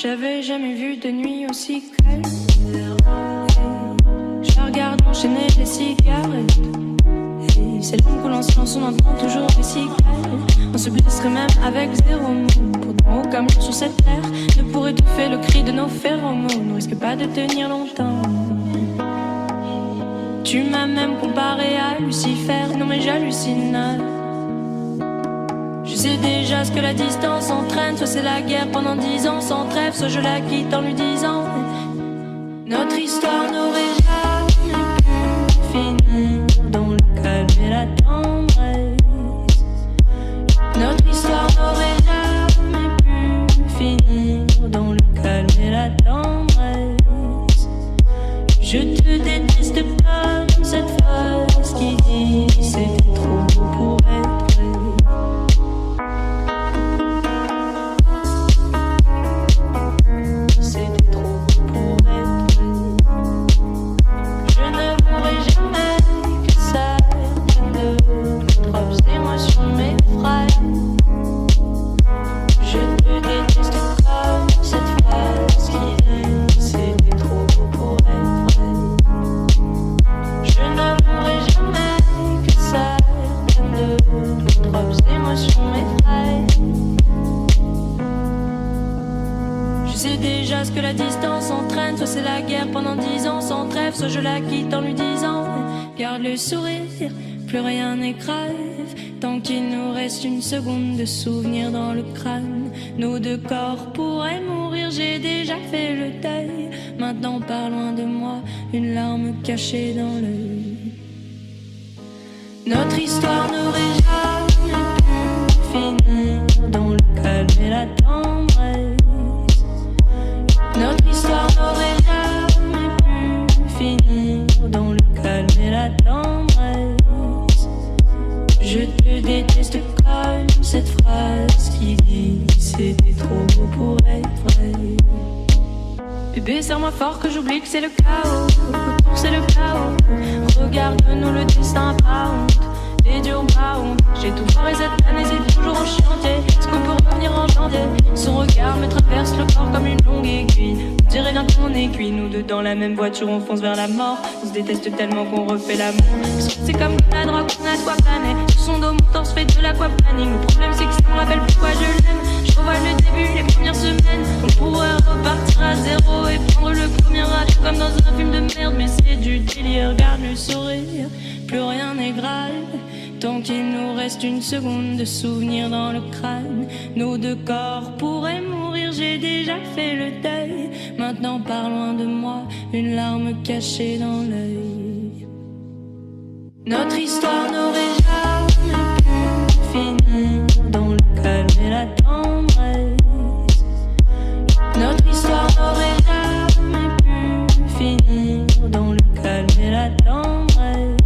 J'avais jamais vu de nuit aussi calme. Je la regarde enchaîner les cigarettes. Et c'est long que l'on se lance, on entend toujours les cigales. On se blesserait même avec zéro mot. Pourtant aucun mot sur cette terre ne pourrait étouffer le cri de nos phéromones. Ne risque pas de tenir longtemps. Tu m'as même comparé à Lucifer. Non mais j'hallucine. Je sais déjà ce que la distance entraîne. Soit c'est la guerre pendant 10 ans sans trêve, soit je la quitte en lui disant notre histoire n'aurait jamais pu finir dans le calme et la tendresse. Notre histoire n'aurait jamais pu finir dans le calme et la tendresse. Je te déteste comme cette phrase qui dit c'était trop beau pour être vrai. C'était trop beau pour être vrai. Je ne voudrais jamais que certaines de nos émotions m'effraient. Je te déteste comme cette phrase qui dit c'était trop beau pour être vrai. Je ne voudrais jamais que certaines de nos émotions m'effraient. Je sais déjà ce que la distance entraîne. Soit c'est la guerre pendant 10 ans sans trêve, soit je la quitte en lui disant garde le sourire, plus rien n'est grave. Tant qu'il nous reste une seconde de souvenir dans le crâne, nos deux corps pourraient mourir, j'ai déjà fait le deuil. Maintenant pars loin de moi, une larme cachée dans l'œil. Notre histoire n'aurait jamais pu finir dans le calme et la tendresse. Notre histoire n'aurait jamais pu finir dans le calme et la tendresse. Je te déteste comme cette phrase qui dit c'était trop beau pour être vrai. Bébé, serre-moi fort que j'oublie que c'est le chaos. Autour c'est le chaos. Regarde-nous, le destin pas honte. Les dieux ont pas honte. J'ai tout foiré cette année, c'est toujours en chantier. Est-ce qu'on peut revenir en janvier? Son regard me traverse le corps comme une longue aiguille. On dirait bien qu'on est cuit. Nous deux dans la même voiture, on fonce vers la mort. On se déteste tellement qu'on refait l'amour. Parce que c'est comme la drogue, on a de quoi planer. Sur son dos, mon torse fait de l'aquaplaning. Le problème c'est que ça me rappelle pourquoi je l'aime. Je revois le début, les premières semaines. On pourrait repartir à zéro et prendre le premier âge comme dans un film de merde. Mais c'est du délire, regarde le sourire. Plus rien n'est grave. Tant qu'il nous reste une seconde de souvenir dans le crâne, nos deux corps pourraient mourir, j'ai déjà fait le deuil. Maintenant pars loin de moi, une larme cachée dans l'œil. Notre histoire n'aurait jamais pu finir dans le calme et la tendresse. Notre histoire n'aurait jamais pu finir dans le calme et la tendresse.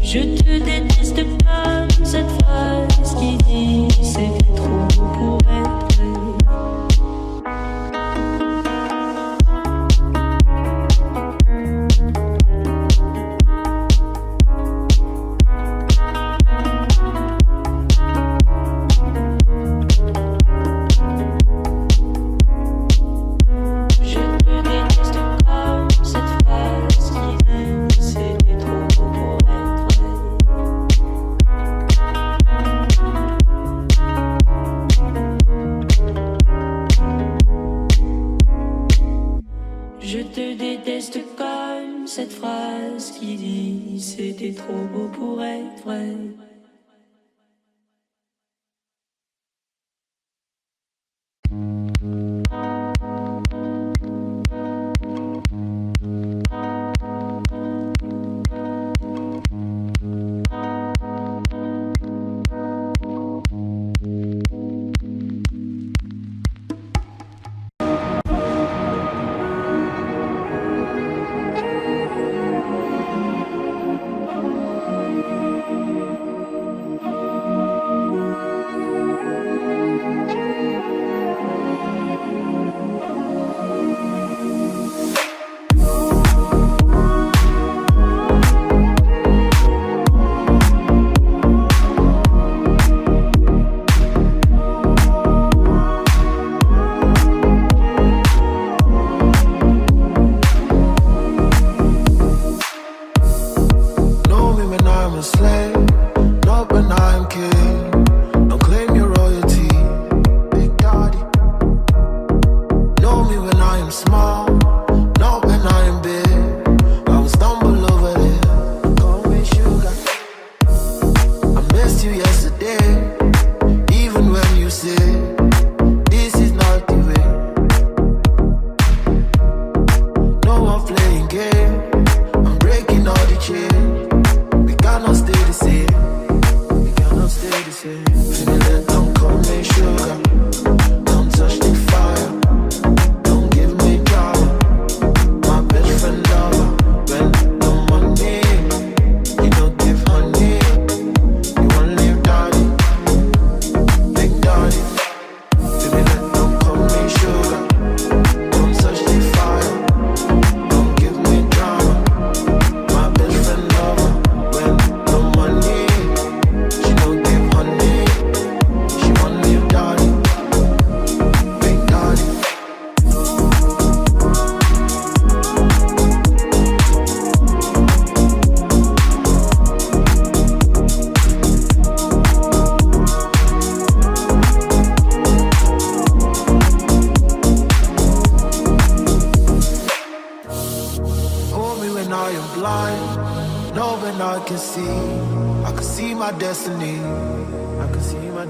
Je te déteste comme cette phrase qui dit c'était trop beau pour être vrai. Je te déteste comme cette phrase qui dit c'était trop beau pour être vrai.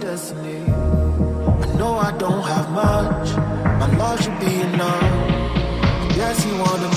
I know I don't have much. My love should be enough. Yes, you wanna